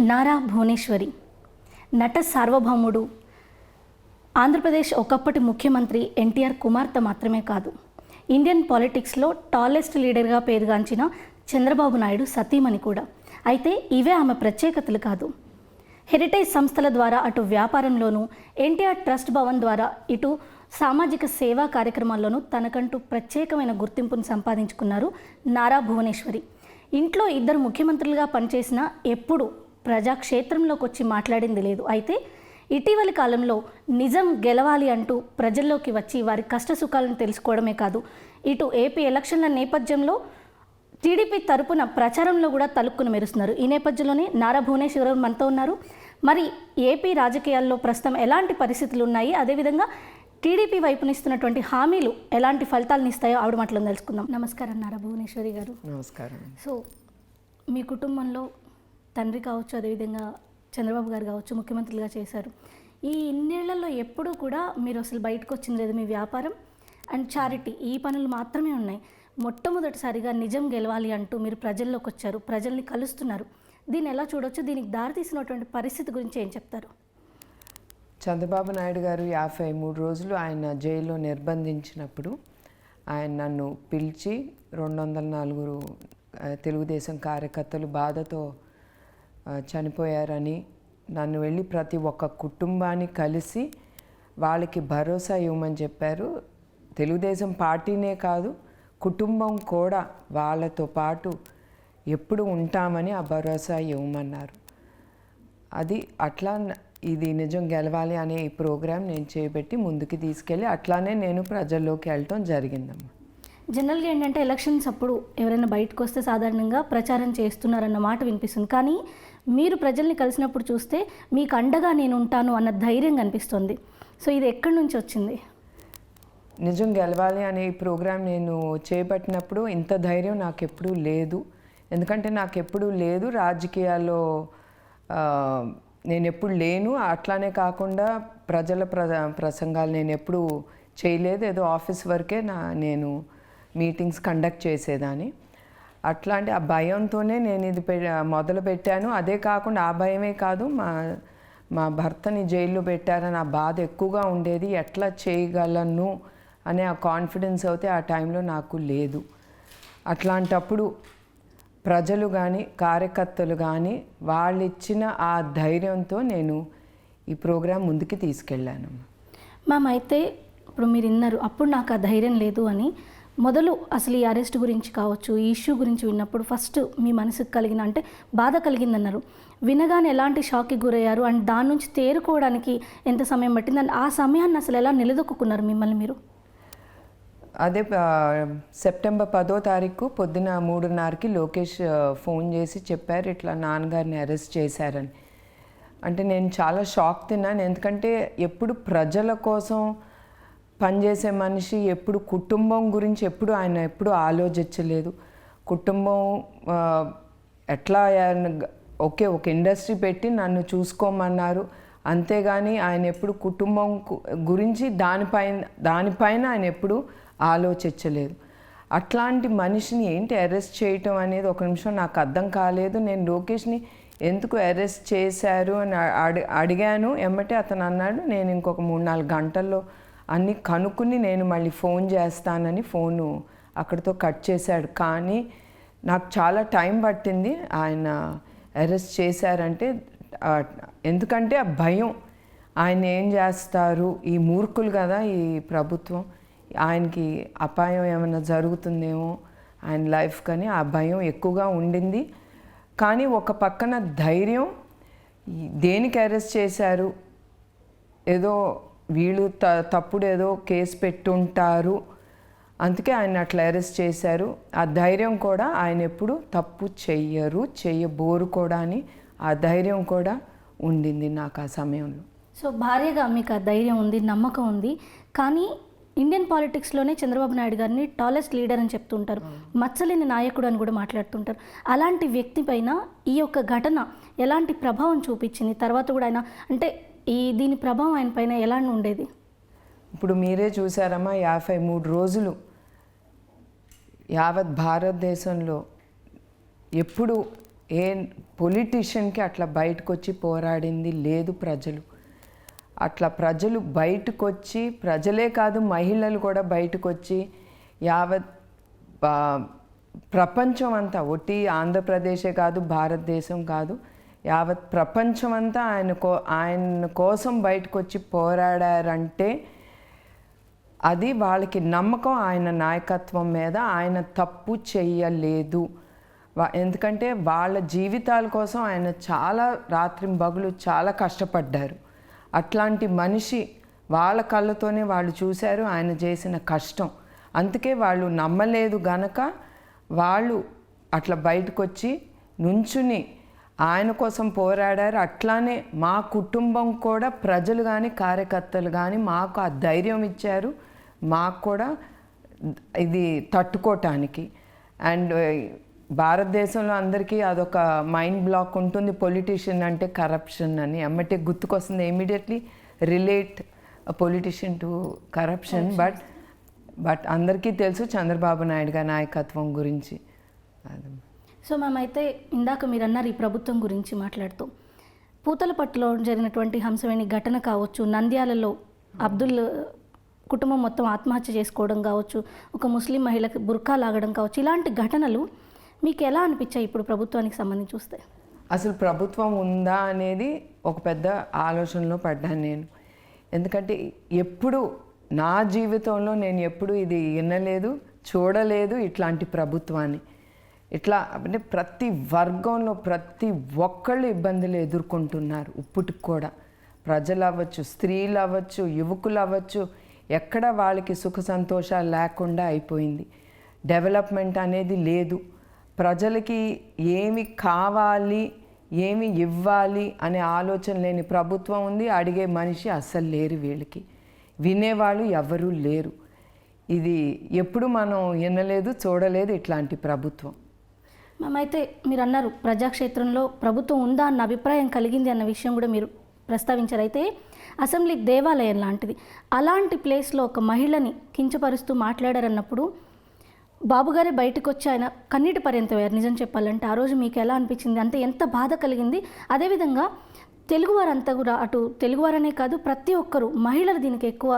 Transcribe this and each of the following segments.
నారా భువనేశ్వరి నట సార్వభౌముడు ఆంధ్రప్రదేశ్ ఒకప్పటి ముఖ్యమంత్రి ఎన్టీఆర్ కుమార్తె మాత్రమే కాదు, ఇండియన్ పాలిటిక్స్లో టాలెస్ట్ లీడర్గా పేరుగాంచిన చంద్రబాబు నాయుడు సతీమణి కూడా. అయితే ఇవే ఆమె ప్రత్యేకతలు కాదు. హెరిటేజ్ సంస్థల ద్వారా అటు వ్యాపారంలోనూ, ఎన్టీఆర్ ట్రస్ట్ భవన్ ద్వారా ఇటు సామాజిక సేవా కార్యక్రమాల్లోనూ తనకంటూ ప్రత్యేకమైన గుర్తింపును సంపాదించుకున్నారు నారా భువనేశ్వరి. ఇంట్లో ఇద్దరు ముఖ్యమంత్రులుగా పనిచేసినా ఎప్పుడు ప్రజాక్షేత్రంలోకి వచ్చి మాట్లాడింది లేదు. అయితే ఇటీవలి కాలంలో నిజం గెలవాలి అంటూ ప్రజల్లోకి వచ్చి వారి కష్టసుఖాలను తెలుసుకోవడమే కాదు, ఇటు ఏపీ ఎలక్షన్ల నేపథ్యంలో టీడీపీ తరపున ప్రచారంలో కూడా తలుక్కును మెరుస్తున్నారు. ఈ నేపథ్యంలోనే నారా భువనేశ్వరి మనతో ఉన్నారు. మరి ఏపీ రాజకీయాల్లో ప్రస్తుతం ఎలాంటి పరిస్థితులు ఉన్నాయి, అదేవిధంగా టీడీపీ వైపునిస్తున్నటువంటి హామీలు ఎలాంటి ఫలితాలను ఇస్తాయో ఆవిడ మాటలో తెలుసుకుందాం. నమస్కారం నారా భువనేశ్వరి గారు. నమస్కారం. సో మీ కుటుంబంలో తండ్రి కావచ్చు, అదేవిధంగా చంద్రబాబు గారు కావచ్చు ముఖ్యమంత్రులుగా చేశారు. ఈ ఇన్నేళ్లలో ఎప్పుడూ కూడా మీరు అసలు బయటకు వచ్చింది లేదు. మీ వ్యాపారం అండ్ చారిటీ ఈ పనులు మాత్రమే ఉన్నాయి. మొట్టమొదటిసారిగా నిజం గెలవాలి అంటూ మీరు ప్రజల్లోకి వచ్చారు, ప్రజల్ని కలుస్తున్నారు. దీన్ని ఎలా చూడవచ్చు, దీనికి దారితీసినటువంటి పరిస్థితి గురించి ఏం చెప్తారు? చంద్రబాబు నాయుడు గారు 53 రోజులు ఆయన జైల్లో నిర్బంధించినప్పుడు ఆయన నన్ను పిలిచి 204 తెలుగుదేశం కార్యకర్తలు బాధతో చనిపోయారని, నన్ను వెళ్ళి ప్రతి ఒక్క కుటుంబాన్ని కలిసి వాళ్ళకి భరోసా ఇవ్వమని చెప్పారు. తెలుగుదేశం పార్టీనే కాదు, కుటుంబం కూడా వాళ్ళతో పాటు ఎప్పుడు ఉంటామని ఆ భరోసా ఇవ్వమన్నారు. అది అట్లా ఇది నిజం గెలవాలి అనే ఈ ప్రోగ్రాం నేను చేపట్టి ముందుకు తీసుకెళ్ళి అట్లానే నేను ప్రజల్లోకి వెళ్ళటం జరిగిందమ్మా. జనరల్గా ఏంటంటే ఎలక్షన్స్ అప్పుడు ఎవరైనా బయటకు వస్తే సాధారణంగా ప్రచారం చేస్తున్నారన్న మాట వినిపిస్తుంది. కానీ మీరు ప్రజల్ని కలిసినప్పుడు చూస్తే మీకు అండగా నేను ఉంటాను అన్న ధైర్యం కనిపిస్తుంది. సో ఇది ఎక్కడి నుంచి వచ్చింది? నిజం గెలవాలి అనే ఈ ప్రోగ్రాం నేను చేపట్టినప్పుడు ఇంత ధైర్యం నాకు ఎప్పుడూ లేదు. ఎందుకంటే నాకు ఎప్పుడూ లేదు, రాజకీయాల్లో నేను ఎప్పుడు లేను. అట్లానే కాకుండా ప్రజల ప్రసంగాలు నేను ఎప్పుడు చేయలేదు. ఏదో ఆఫీస్ వరకే నేను మీటింగ్స్ కండక్ట్ చేసేదాన్ని. అట్లాంటి ఆ భయంతోనే నేను ఇది మొదలుపెట్టాను. అదే కాకుండా ఆ భయమే కాదు, మా భర్తని జైల్లో పెట్టారని ఆ బాధ ఎక్కువగా ఉండేది. ఎట్లా చేయగలను అనే ఆ కాన్ఫిడెన్స్ అయితే ఆ టైంలో నాకు లేదు. అట్లాంటప్పుడు ప్రజలు కానీ కార్యకర్తలు కానీ వాళ్ళు ఇచ్చిన ఆ ధైర్యంతో నేను ఈ ప్రోగ్రాం ముందుకు తీసుకెళ్ళాను. మ్యామ్, అయితే ఇప్పుడు మీరు విన్నారు, అప్పుడు నాకు ఆ ధైర్యం లేదు అని. మొదలు అసలు ఈ అరెస్ట్ గురించి కావచ్చు, ఈ ఇష్యూ గురించి విన్నప్పుడు ఫస్ట్ మీ మనసుకు కలిగిన అంటే బాధ కలిగిందన్నారు. వినగానే ఎలాంటి షాక్కి గురయ్యారు అండ్ దాని నుంచి తేరుకోవడానికి ఎంత సమయం పట్టింది అండ్ ఆ సమయాన్ని అసలు ఎలా నిలదొక్కున్నారు మిమ్మల్ని మీరు? అదే సెప్టెంబర్ 10వ తారీఖు పొద్దున 3:30కి లోకేష్ ఫోన్ చేసి చెప్పారు ఇట్లా నాన్నగారిని అరెస్ట్ చేశారని. అంటే నేను చాలా షాక్ తిన్నాను. ఎందుకంటే ఎప్పుడు ప్రజల కోసం పనిచేసే మనిషి, ఎప్పుడు కుటుంబం గురించి ఆయన ఎప్పుడు ఆలోచించలేదు. కుటుంబం ఎట్లా ఓకే ఒక ఇండస్ట్రీ పెట్టి నన్ను చూసుకోమన్నారు, అంతేగాని ఆయన ఎప్పుడు కుటుంబం గురించి దానిపైన ఆయన ఎప్పుడు ఆలోచించలేదు. అట్లాంటి మనిషిని ఏంటి అరెస్ట్ చేయటం అనేది ఒక నిమిషం నాకు అర్థం కాలేదు. నేను లోకేష్ని ఎందుకు అరెస్ట్ చేశారు అని అడిగాను. ఎమ్మటే అతను అన్నాడు నేను ఇంకొక 3-4 గంటల్లో అన్నీ కనుక్కుని నేను మళ్ళీ ఫోన్ చేస్తానని ఫోను అక్కడితో కట్ చేశాడు. కానీ నాకు చాలా టైం పట్టింది ఆయన అరెస్ట్ చేశారంటే. ఎందుకంటే ఆ భయం, ఆయన ఏం చేస్తారు, ఈ మూర్ఖులు కదా ఈ ప్రభుత్వం, ఆయనకి అపాయం ఏమైనా జరుగుతుందేమో ఆయన లైఫ్ కానీ ఆ భయం ఎక్కువగా ఉండింది. కానీ ఒక పక్కన ధైర్యం, దేనికి అరెస్ట్ చేశారు, ఏదో వీళ్ళు తప్పుడు ఏదో కేసు పెట్టుంటారు, అందుకే ఆయన అట్లా అరెస్ట్ చేశారు. ఆ ధైర్యం కూడా ఆయన ఎప్పుడు తప్పు చెయ్యబోరు కూడా అని ఆ ధైర్యం కూడా ఉండింది నాకు ఆ సమయంలో. సో భార్యగా మీకు ఆ ధైర్యం ఉంది, నమ్మకం ఉంది. కానీ ఇండియన్ పాలిటిక్స్లోనే చంద్రబాబు నాయుడు గారిని టాలెస్ట్ లీడర్ అని చెప్తుంటారు, మచ్చలేని నాయకుడు అని కూడా మాట్లాడుతుంటారు. అలాంటి వ్యక్తి పైన ఈ యొక్క ఘటన ఎలాంటి ప్రభావం చూపించింది? తర్వాత కూడా ఆయన అంటే దీని ప్రభావం ఆయన పైన ఎలా ఉండేది? ఇప్పుడు మీరే చూసారమ్మా, 53 రోజులు యావత్ భారతదేశంలో ఎప్పుడు ఏ పొలిటీషియన్కి అట్లా బయటకు వచ్చి పోరాడింది లేదు. అట్లా ప్రజలు బయటకు వచ్చి, ప్రజలే కాదు మహిళలు కూడా బయటకు వచ్చి యావత్ ప్రపంచం అంతా, ఒట్టి ఆంధ్రప్రదేశే కాదు, భారతదేశం కాదు, యావత్ ప్రపంచం అంతా ఆయన కోసం బయటకు వచ్చి పోరాడారంటే అది వాళ్ళకి నమ్మకం ఆయన నాయకత్వం మీద. ఆయన తప్పు చెయ్యలేదు. ఎందుకంటే వాళ్ళ జీవితాల కోసం ఆయన చాలా రాత్రింబగలు చాలా కష్టపడ్డారు. అట్లాంటి మనిషి వాళ్ళ కళ్ళతోనే వాళ్ళు చూశారు ఆయన చేసిన కష్టం. అందుకే వాళ్ళు నమ్మలేదు గనక వాళ్ళు అట్లా బయటకు వచ్చి నుంచుని ఆయన కోసం పోరాడారు. అట్లానే మా కుటుంబం కూడా ప్రజలు కానీ కార్యకర్తలు కానీ మాకు ఆ ధైర్యం ఇచ్చారు, మాకు కూడా ఇది తట్టుకోవటానికి. అండ్ భారతదేశంలో అందరికీ అదొక మైండ్ బ్లాక్ ఉంటుంది, పొలిటీషియన్ అంటే కరప్షన్ అని. ఎమ్మటే గుర్తుకొస్తుంది, immediately relate politician to corruption. But అందరికీ తెలుసు చంద్రబాబు నాయుడు గారి నాయకత్వం గురించి. సో మ్యామ్, అయితే ఇందాక మీరు అన్నారు ఈ ప్రభుత్వం గురించి మాట్లాడుతూ, పూతలపట్టులో జరిగినటువంటి హంసవేణి ఘటన కావచ్చు, నంద్యాలలో అబ్దుల్ కుటుంబం మొత్తం ఆత్మహత్య చేసుకోవడం కావచ్చు, ఒక ముస్లిం మహిళకి బుర్కా లాగడం కావచ్చు, ఇలాంటి ఘటనలు మీకు ఎలా అనిపించాయి ఇప్పుడు ప్రభుత్వానికి సంబంధించి చూస్తే? అసలు ప్రభుత్వం ఉందా అనేది ఒక పెద్ద ఆలోచనలో పడ్డాను నేను. ఎందుకంటే ఎప్పుడు నా జీవితంలో నేను ఎప్పుడు ఇది వినలేదు, చూడలేదు ఇట్లాంటి ప్రభుత్వాన్ని. ఇట్లా అంటే ప్రతి వర్గంలో ప్రతి ఒక్కళ్ళు ఇబ్బందులు ఎదుర్కొంటున్నారు ఇప్పటికి కూడా. ప్రజలు అవ్వచ్చు, స్త్రీలు అవ్వచ్చు, యువకులు అవ్వచ్చు, ఎక్కడ వాళ్ళకి సుఖ సంతోషాలు లేకుండా అయిపోయింది. డెవలప్మెంట్ అనేది లేదు. ప్రజలకి ఏమి కావాలి, ఏమి ఇవ్వాలి అనే ఆలోచన లేని ప్రభుత్వం ఉంది. అడిగే మనిషి అస్సలు లేరు, వీళ్ళకి వినేవాళ్ళు ఎవరూ లేరు. ఇది ఎప్పుడు మనం వినలేదు, చూడలేదు ఇట్లాంటి ప్రభుత్వం. మేమైతే మీరు అన్నారు ప్రజాక్షేత్రంలో ప్రభుత్వం ఉందా అన్న అభిప్రాయం కలిగింది అన్న విషయం కూడా మీరు ప్రస్తావించారు. అయితే అసెంబ్లీ దేవాలయం లాంటిది, అలాంటి ప్లేస్లో ఒక మహిళని కించపరుస్తూ మాట్లాడారన్నప్పుడు బాబుగారే బయటకు వచ్చి ఆయన కన్నీటి పర్యంతమయ్యారు. నిజం చెప్పాలంటే ఆ రోజు మీకు ఎలా అనిపించింది, అంటే ఎంత బాధ కలిగింది? అదేవిధంగా తెలుగువారంతా కూడా, అటు తెలుగువారనే కాదు ప్రతి ఒక్కరూ మహిళలు దీనికి ఎక్కువ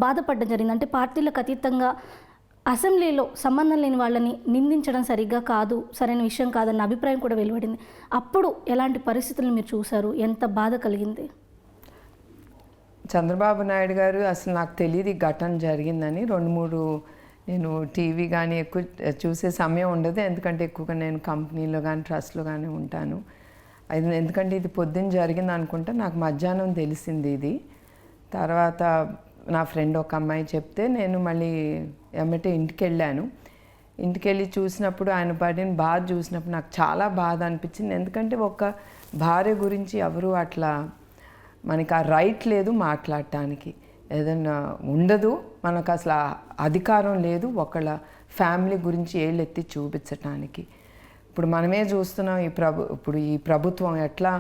బాధపడడం జరిగింది. అంటే పార్టీలకు అతీతంగా అసెంబ్లీలో సంబంధం లేని వాళ్ళని నిందించడం సరిగ్గా కాదు, సరైన విషయం కాదన్న అభిప్రాయం కూడా వెలువడింది. అప్పుడు ఎలాంటి పరిస్థితులను మీరు చూశారు, ఎంత బాధ కలిగింది? చంద్రబాబు నాయుడు గారు అసలు నాకు తెలియదు ఈ ఘటన జరిగిందని. 2-3 నేను టీవీ కానీ ఎక్కువ చూసే సమయం ఉండదు, ఎందుకంటే ఎక్కువగా నేను కంపెనీలో కానీ ట్రస్ట్లో కానీ ఉంటాను. అది ఎందుకంటే ఇది పొద్దున్న జరిగింది అనుకుంటా, నాకు మధ్యాహ్నం తెలిసింది ఇది. తర్వాత నా ఫ్రెండ్ ఒక అమ్మాయి చెప్తే నేను మళ్ళీ ఎమ్మటే ఇంటికి వెళ్ళాను. ఇంటికి వెళ్ళి చూసినప్పుడు ఆయన పడిన బాధ చూసినప్పుడు నాకు చాలా బాధ అనిపించింది. ఎందుకంటే ఒక భార్య గురించి ఎవరు అట్లా, మనకి ఆ రైట్ లేదు మాట్లాడటానికి, ఏదన్నా ఉండదు, మనకు అసలు అధికారం లేదు ఒకళ్ళ ఫ్యామిలీ గురించి ఏళ్ళెత్తి చూపించటానికి. ఇప్పుడు మనమే చూస్తున్నాం ఇప్పుడు ఈ ప్రభుత్వం ఎట్లా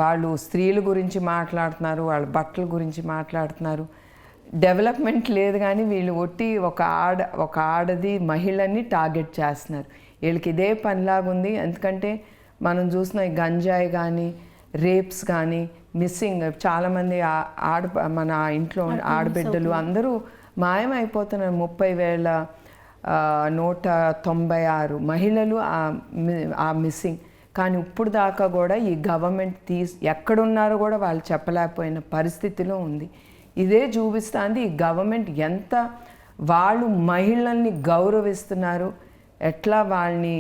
వాళ్ళు స్త్రీల గురించి మాట్లాడుతున్నారు, వాళ్ళ బట్టల గురించి మాట్లాడుతున్నారు. డెవలప్మెంట్ లేదు కానీ వీళ్ళు ఒట్టి ఒక ఆడది మహిళని టార్గెట్ చేస్తున్నారు. వీళ్ళకి ఇదే పనిలాగుంది. ఎందుకంటే మనం చూసిన ఈ గంజాయి కానీ రేప్స్ కానీ మిస్సింగ్ చాలామంది మన ఇంట్లో ఆడబిడ్డలు అందరూ మాయమైపోతున్నారు. 30,196 మహిళలు ఆ మిస్సింగ్. కానీ ఇప్పుడు దాకా కూడా ఈ గవర్నమెంట్ ఎక్కడున్నారో కూడా వాళ్ళు చెప్పలేకపోయిన పరిస్థితిలో ఉంది. ఇదే చూపిస్తుంది ఈ గవర్నమెంట్ ఎంత వాళ్ళు మహిళల్ని గౌరవిస్తున్నారు, ఎట్లా వాళ్ళని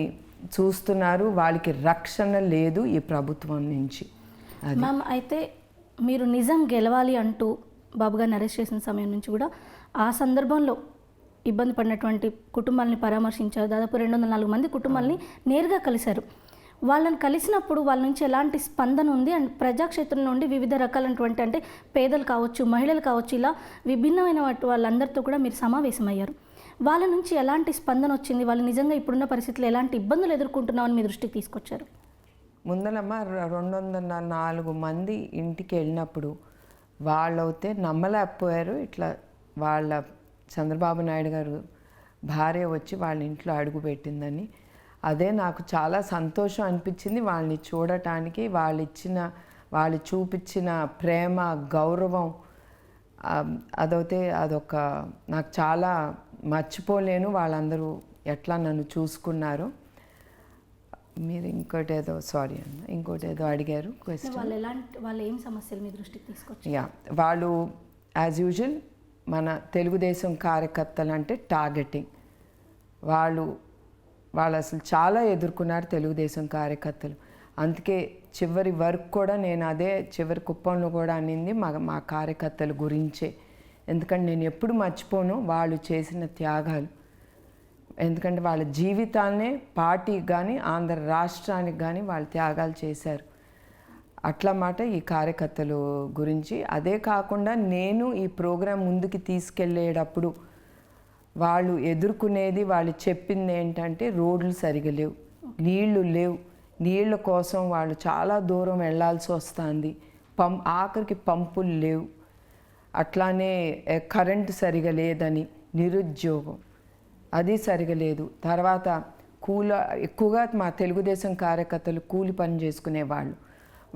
చూస్తున్నారు, వాళ్ళకి రక్షణ లేదు ఈ ప్రభుత్వం నుంచి. మ్యామ్, అయితే మీరు నిజం గెలవాలి అంటూ బాబు గారిని అరెస్ట్ చేసిన సమయం నుంచి కూడా ఆ సందర్భంలో ఇబ్బంది పడినటువంటి కుటుంబాలని పరామర్శించారు. దాదాపు 204 మంది కుటుంబాలని నేరుగా కలిశారు. వాళ్ళని కలిసినప్పుడు వాళ్ళ నుంచి ఎలాంటి స్పందన ఉంది, అండ్ ప్రజాక్షేత్రం నుండి వివిధ రకాలైనటువంటి, అంటే పేదలు కావచ్చు, మహిళలు కావచ్చు, ఇలా విభిన్నమైన వాళ్ళందరితో కూడా మీరు సమావేశమయ్యారు. వాళ్ళ నుంచి ఎలాంటి స్పందన వచ్చింది, వాళ్ళు నిజంగా ఇప్పుడున్న పరిస్థితుల్లో ఎలాంటి ఇబ్బందులు ఎదుర్కొంటున్నామని మీ దృష్టికి తీసుకొచ్చారు? ముందలమ్మ 204 మంది ఇంటికి వెళ్ళినప్పుడు వాళ్ళైతే నమ్మలేకపోయారు. ఇట్లా వాళ్ళ చంద్రబాబు నాయుడు గారు భార్య వచ్చి వాళ్ళ ఇంట్లో అడుగు పెట్టిందని. అదే నాకు చాలా సంతోషం అనిపించింది వాళ్ళని చూడటానికి. వాళ్ళు చూపించిన ప్రేమ, గౌరవం అదొక నాకు చాలా మర్చిపోలేను. వాళ్ళందరూ ఎట్లా నన్ను చూసుకున్నారు. మీరు ఇంకోటేదో అడిగారు క్వశ్చన్. వాళ్ళు ఏం సమస్యలు మీ దృష్టికి తీసుకొచ్చారు? యా, వాళ్ళు యాజ్ యూజువల్ మన తెలుగుదేశం కార్యకర్తలు అంటే టార్గెటింగ్. వాళ్ళు అసలు చాలా ఎదుర్కొన్నారు తెలుగుదేశం కార్యకర్తలు. అందుకే చివరి వరకు కూడా నేను అదే చివరి కుప్పంలో కూడా అనింది మా కార్యకర్తల గురించే. ఎందుకంటే నేను ఎప్పుడు మర్చిపోను వాళ్ళు చేసిన త్యాగాలు. ఎందుకంటే వాళ్ళ జీవితాన్నే పార్టీకి కానీ ఆంధ్ర రాష్ట్రానికి కానీ వాళ్ళు త్యాగాలు చేశారు. అట్లా మాట ఈ కార్యకర్తలు గురించి. అదే కాకుండా నేను ఈ ప్రోగ్రాం ముందుకు తీసుకెళ్ళేటప్పుడు వాళ్ళు ఎదుర్కొనేది, వాళ్ళు చెప్పింది ఏంటంటే రోడ్లు సరిగా లేవు, నీళ్లు లేవు, నీళ్ళ కోసం వాళ్ళు చాలా దూరం వెళ్ళాల్సి వస్తుంది, ఆఖరికి పంపులు లేవు, అట్లానే కరెంటు సరిగా లేదని, నిరుద్యోగం అది సరిగా లేదు. తర్వాత ఎక్కువగా మా తెలుగుదేశం కార్యకర్తలు కూలి పని చేసుకునేవాళ్ళు.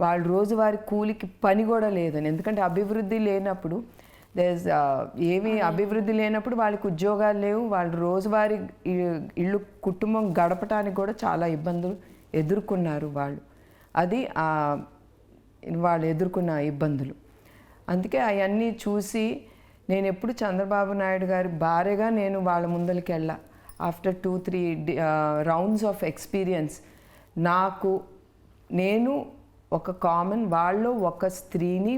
వాళ్ళు రోజువారీ కూలికి పని కూడా లేదని. ఎందుకంటే అభివృద్ధి లేనప్పుడు ఏమీ అభివృద్ధి లేనప్పుడు వాళ్ళకి ఉద్యోగాలు లేవు. వాళ్ళు రోజువారీ ఇల్లు కుటుంబం గడపటానికి కూడా చాలా ఇబ్బందులు ఎదుర్కొన్నారు వాళ్ళు. అది వాళ్ళు ఎదుర్కొన్న ఇబ్బందులు. అందుకే అవన్నీ చూసి నేను ఎప్పుడు చంద్రబాబు నాయుడు గారి భార్యగా నేను వాళ్ళ ముందరికి వెళ్ళా. ఆఫ్టర్ 2-3 రౌండ్స్ ఆఫ్ ఎక్స్పీరియన్స్ నేను ఒక కామన్, వాళ్ళు ఒక స్త్రీని,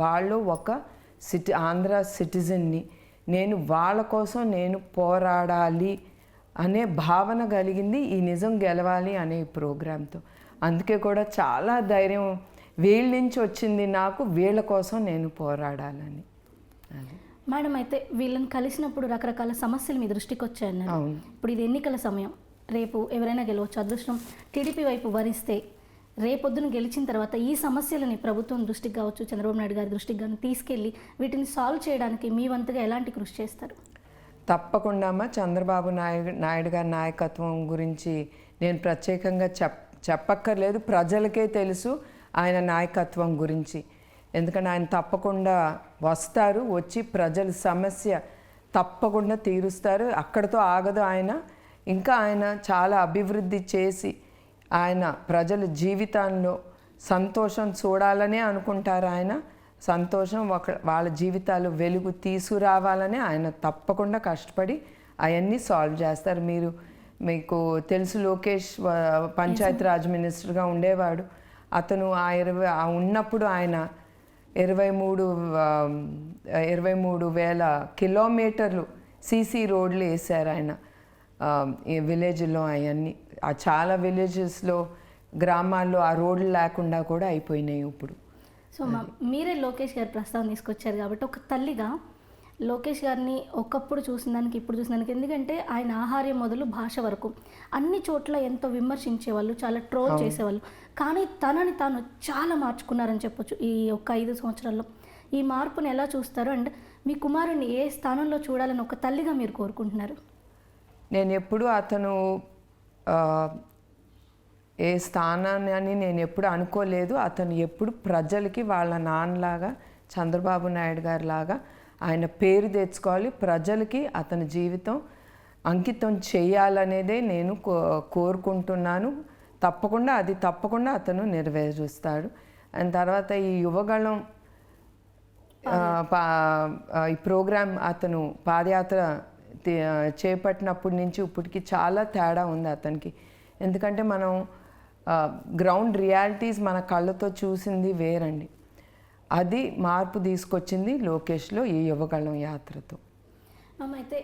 వాళ్ళు ఒక ఆంధ్ర సిటిజన్ని, నేను వాళ్ళ కోసం నేను పోరాడాలి అనే భావన కలిగింది ఈ నిజం గెలవాలి అనే ప్రోగ్రాంతో. అందుకే కూడా చాలా ధైర్యం వీళ్ళ నుంచి వచ్చింది నాకు, వీళ్ళ కోసం నేను పోరాడాలని. అది మేడం, అయితే వీళ్ళని కలిసినప్పుడు రకరకాల సమస్యలు మీ దృష్టికి వచ్చాయన్నారు. ఇప్పుడు ఇది ఎన్నికల సమయం, రేపు ఎవరైనా గెలవచ్చు. అదృష్టం టీడీపీ వైపు వరిస్తే రేపొద్దున గెలిచిన తర్వాత ఈ సమస్యలని ప్రభుత్వం దృష్టికి కావచ్చు, చంద్రబాబు నాయుడు గారి దృష్టికి కానీ తీసుకెళ్ళి వీటిని సాల్వ్ చేయడానికి మీ వంతుగా ఎలాంటి కృషి చేస్తారు? తప్పకుండా అమ్మ. చంద్రబాబు నాయుడు గారి నాయకత్వం గురించి నేను ప్రత్యేకంగా చెప్పక్కర్లేదు, ప్రజలకే తెలుసు ఆయన నాయకత్వం గురించి. ఎందుకంటే ఆయన తప్పకుండా వస్తారు, వచ్చి ప్రజల సమస్య తప్పకుండా తీరుస్తారు. అక్కడితో ఆగదు ఆయన. ఇంకా ఆయన చాలా అభివృద్ధి చేసి ఆయన ప్రజల జీవితాల్లో సంతోషం చూడాలనే అనుకుంటారు. ఆయన సంతోషం వాళ్ళ జీవితాలు వెలుగు తీసుకురావాలని ఆయన తప్పకుండా కష్టపడి అవన్నీ సాల్వ్ చేస్తారు. మీకు తెలుసు, లోకేష్ పంచాయతీరాజ్ మినిస్టర్గా ఉండేవాడు. అతను ఉన్నప్పుడు ఆయన 23,000 కిలోమీటర్లు సీసీ రోడ్లు వేశారు ఆయన ఈ విలేజ్లో. అవన్నీ చాలా విలేజెస్లో, గ్రామాల్లో ఆ రోడ్లు లేకుండా కూడా అయిపోయినాయి ఇప్పుడు. సో మీరే లోకేష్ గారి ప్రస్తావన తీసుకొచ్చారు కాబట్టి ఒక తల్లిగా లోకేష్ గారిని ఒకప్పుడు చూసిన దానికి ఇప్పుడు చూసిన దానికి, ఎందుకంటే ఆయన ఆహార్యం మొదలు భాష వరకు అన్ని చోట్ల ఎంతో విమర్శించేవాళ్ళు, చాలా ట్రోల్ చేసేవాళ్ళు. కానీ తనని తాను చాలా మార్చుకున్నారని చెప్పొచ్చు ఈ 5 సంవత్సరాల్లో. ఈ మార్పుని ఎలా చూస్తారు? అండ్ మీ కుమారుని ఏ స్థానంలో చూడాలని ఒక తల్లిగా మీరు కోరుకుంటున్నారు? నేను ఎప్పుడు అతను ఏ స్థానాన్ని అని నేను ఎప్పుడు అనుకోలేదు. అతను ఎప్పుడు ప్రజలకి వాళ్ళ నాన్నలాగా, చంద్రబాబు నాయుడు గారి లాగా ఆయన పేరు తెచ్చుకోవాలి, ప్రజలకి అతని జీవితం అంకితం చేయాలనేదే నేను కోరుకుంటున్నాను. తప్పకుండా అతను నెరవేరుస్తాడు. అండ్ తర్వాత ఈ యువగళం ఈ ప్రోగ్రాం అతను పాదయాత్ర చేపట్టినప్పటి నుంచి ఇప్పటికి చాలా తేడా ఉంది అతనికి. ఎందుకంటే మనం గ్రౌండ్ రియాలిటీస్ మన కళ్ళతో చూసింది వేరండి. అది మార్పు తీసుకొచ్చింది లోకేష్లో ఈ యువగళం యాత్రతో. అయితే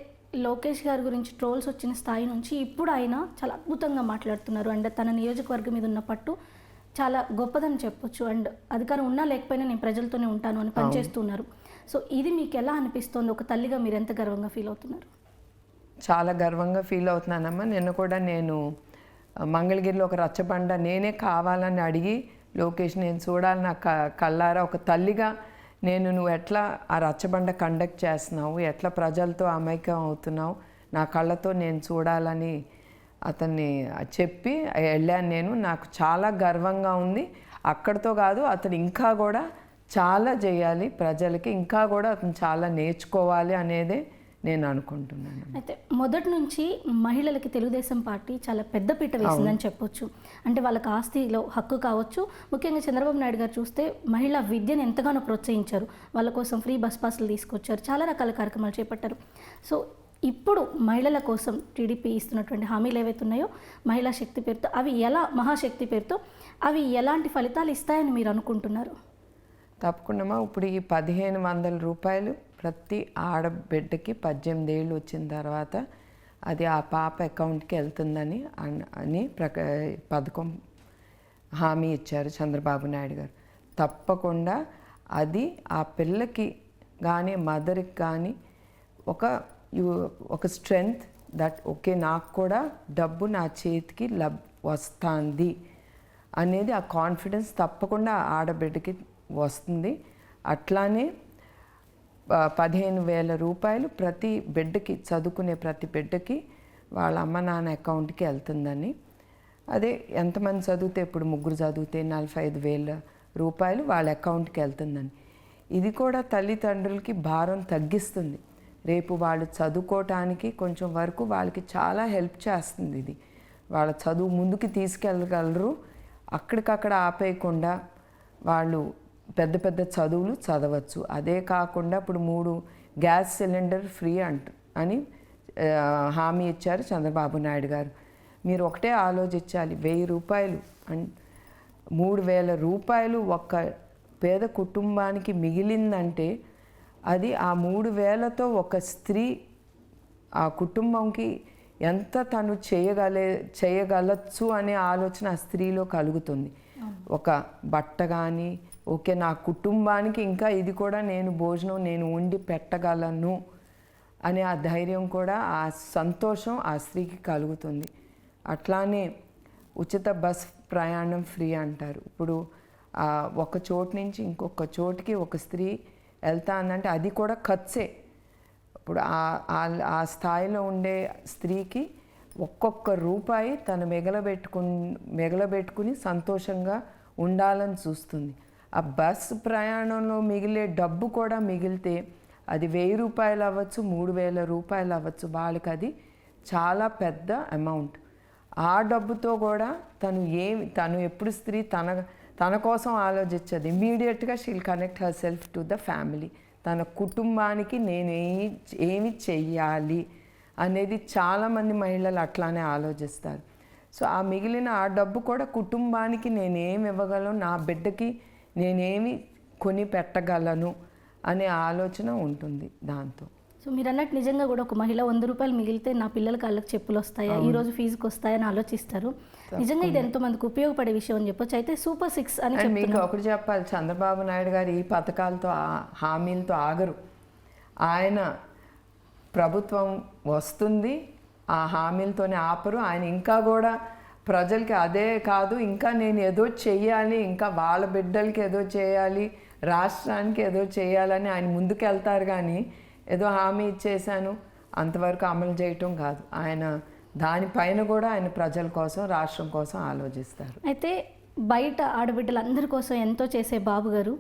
లోకేష్ గారి గురించి ట్రోల్స్ వచ్చిన స్థాయి నుంచి ఇప్పుడు ఆయన చాలా అద్భుతంగా మాట్లాడుతున్నారు. అండ్ తన నియోజకవర్గం మీద ఉన్న పట్టు చాలా గొప్పదని చెప్పొచ్చు. అండ్ అధికారం ఉన్నా లేకపోయినా నేను ప్రజలతోనే ఉంటాను అని పనిచేస్తున్నారు. సో ఇది మీకు ఎలా అనిపిస్తోంది? ఒక తల్లిగా మీరు ఎంత గర్వంగా ఫీల్ అవుతున్నారు? చాలా గర్వంగా ఫీల్ అవుతున్నానమ్మా. నిన్న కూడా నేను మంగళగిరిలో ఒక రచ్చబండ నేనే కావాలని అడిగి, లోకేష్ నేను చూడాలి నా కళ్ళారా, ఒక తల్లిగా నువ్వు ఎట్లా ఆ రచ్చబండ కండక్ట్ చేస్తున్నావు, ఎట్లా ప్రజలతో అమైక్యం అవుతున్నావు, నా కళ్ళతో నేను చూడాలని అతన్ని చెప్పి వెళ్ళాను నేను. నాకు చాలా గర్వంగా ఉంది. అక్కడితో కాదు, అతను ఇంకా కూడా చాలా చేయాలి ప్రజలకి, ఇంకా కూడా అతను చాలా నేర్చుకోవాలి అనేదే నేను అనుకుంటున్నాను. అయితే మొదటి నుంచి మహిళలకి తెలుగుదేశం పార్టీ చాలా పెద్దపీట వేసిందని చెప్పొచ్చు. అంటే వాళ్ళకి ఆస్తిలో హక్కు కావచ్చు. ముఖ్యంగా చంద్రబాబు నాయుడు గారు చూస్తే మహిళా విద్యను ఎంతగానో ప్రోత్సహించారు. వాళ్ళ కోసం ఫ్రీ బస్ పాసులు తీసుకొచ్చారు, చాలా రకాల కార్యక్రమాలు చేపట్టారు. సో ఇప్పుడు మహిళల కోసం టీడీపీ ఇస్తున్నటువంటి హామీలు ఏవైతే ఉన్నాయో మహిళా శక్తి పేరుతో, అవి ఎలా, మహాశక్తి పేరుతో అవి ఎలాంటి ఫలితాలు ఇస్తాయని మీరు అనుకుంటున్నారు? తప్పకుండా ఇప్పుడు ఈ 1500 రూపాయలు ప్రతి ఆడబిడ్డకి 18 ఏళ్ళు వచ్చిన తర్వాత అది ఆ పాప అకౌంట్కి వెళ్తుందని పథకం హామీ ఇచ్చారు చంద్రబాబు నాయుడు గారు. తప్పకుండా అది ఆ పిల్లకి కానీ మదర్కి కానీ ఒక స్ట్రెంగ్త్ దట్ ఓకే నాకు కూడా డబ్బు నా చేతికి వస్తుంది అనేది ఆ కాన్ఫిడెన్స్ తప్పకుండా ఆడబిడ్డకి వస్తుంది. అట్లానే 15,000 రూపాయలు ప్రతి బిడ్డకి, చదువుకునే ప్రతి బిడ్డకి వాళ్ళ అమ్మ నాన్న అకౌంట్కి వెళ్తుందని. అదే ఎంతమంది చదివితే, ఇప్పుడు 3 చదివితే 45,000 రూపాయలు వాళ్ళ అకౌంట్కి వెళ్తుందని. ఇది కూడా తల్లిదండ్రులకి భారం తగ్గిస్తుంది. రేపు వాళ్ళు చదువుకోవటానికి కొంచెం వరకు వాళ్ళకి చాలా హెల్ప్ చేస్తుంది. ఇది వాళ్ళ చదువు ముందుకు తీసుకెళ్ళగలరు. అక్కడికక్కడ ఆపేయకుండా వాళ్ళు పెద్ద పెద్ద చదువులు చదవచ్చు. అదే కాకుండా ఇప్పుడు 3 గ్యాస్ సిలిండర్ ఫ్రీ అని హామీ ఇచ్చారు చంద్రబాబు నాయుడు గారు. మీరు ఒకటే ఆలోచించాలి, 1000 రూపాయలు 3,000 రూపాయలు ఒక్క పేద కుటుంబానికి మిగిలిందంటే అది ఆ 3,000తో ఒక స్త్రీ ఆ కుటుంబంకి ఎంత తను చేయగలచ్చు అనే ఆలోచన ఆ స్త్రీలో కలుగుతుంది. ఒక బట్ట కానీ, ఓకే నా కుటుంబానికి ఇంకా ఇది కూడా నేను భోజనం నేను వండి పెట్టగలను అనే ఆ ధైర్యం కూడా, ఆ సంతోషం ఆ స్త్రీకి కలుగుతుంది. అట్లానే ఉచిత బస్ ప్రయాణం ఫ్రీ అంటారు. ఇప్పుడు ఒక చోటు నుంచి ఇంకొక చోటుకి ఒక స్త్రీ వెళ్తా అందంటే అది కూడా ఖర్చే. ఇప్పుడు ఆ స్థాయిలో ఉండే స్త్రీకి ఒక్కొక్క రూపాయి తను మిగలబెట్టుకుని సంతోషంగా ఉండాలని చూస్తుంది. ఆ బస్ ప్రయాణంలో మిగిలే డబ్బు కూడా మిగిలితే అది 1000 రూపాయలు అవ్వచ్చు, 3,000 రూపాయలు అవ్వచ్చు, వాళ్ళకి అది చాలా పెద్ద అమౌంట్. ఆ డబ్బుతో కూడా తను ఎప్పుడు స్త్రీ తన కోసం ఆలోచించదు. ఇమ్మీడియట్గా she'll connect her self to the family. తన కుటుంబానికి నేను ఏమి చెయ్యాలి అనేది చాలామంది మహిళలు అట్లానే ఆలోచిస్తారు. సో ఆ మిగిలిన ఆ డబ్బు కూడా కుటుంబానికి నేనేమి ఇవ్వగలను, నా బిడ్డకి నేనేమి కొని పెట్టగలను అనే ఆలోచన ఉంటుంది దాంతో. సో మీరు అన్నట్టు నిజంగా కూడా ఒక మహిళ 100 రూపాయలు మిగిలితే నా పిల్లల కాళ్ళకి చెప్పులు వస్తాయా, ఈరోజు ఫీజుకి వస్తాయని ఆలోచిస్తారు. నిజంగా ఇది ఎంతో మందికి ఉపయోగపడే విషయం అని చెప్పొచ్చు. అయితే సూపర్ 6 అని మీకు ఒకటి చెప్పాలి, చంద్రబాబు నాయుడు గారు ఈ పథకాలతో హామీలతో ఆగరు. ఆయన ప్రభుత్వం వస్తుంది, ఆ హామీలతోనే ఆపరు. ఆయన ఇంకా కూడా ప్రజలకి అదే కాదు, ఇంకా నేను ఏదో చెయ్యాలి, ఇంకా వాళ్ళ బిడ్డలకి ఏదో చేయాలి, రాష్ట్రానికి ఏదో చేయాలని ఆయన ముందుకు వెళ్తారు. కానీ ఏదో హామీ ఇచ్చేసాను అంతవరకు అమలు చేయటం కాదు. ఆయన దానిపైన కూడా ఆయన ప్రజల కోసం, రాష్ట్రం కోసం ఆలోచిస్తారు. అయితే బయట ఆడబిడ్డలందరి కోసం ఎంతో చేసే బాబు గారు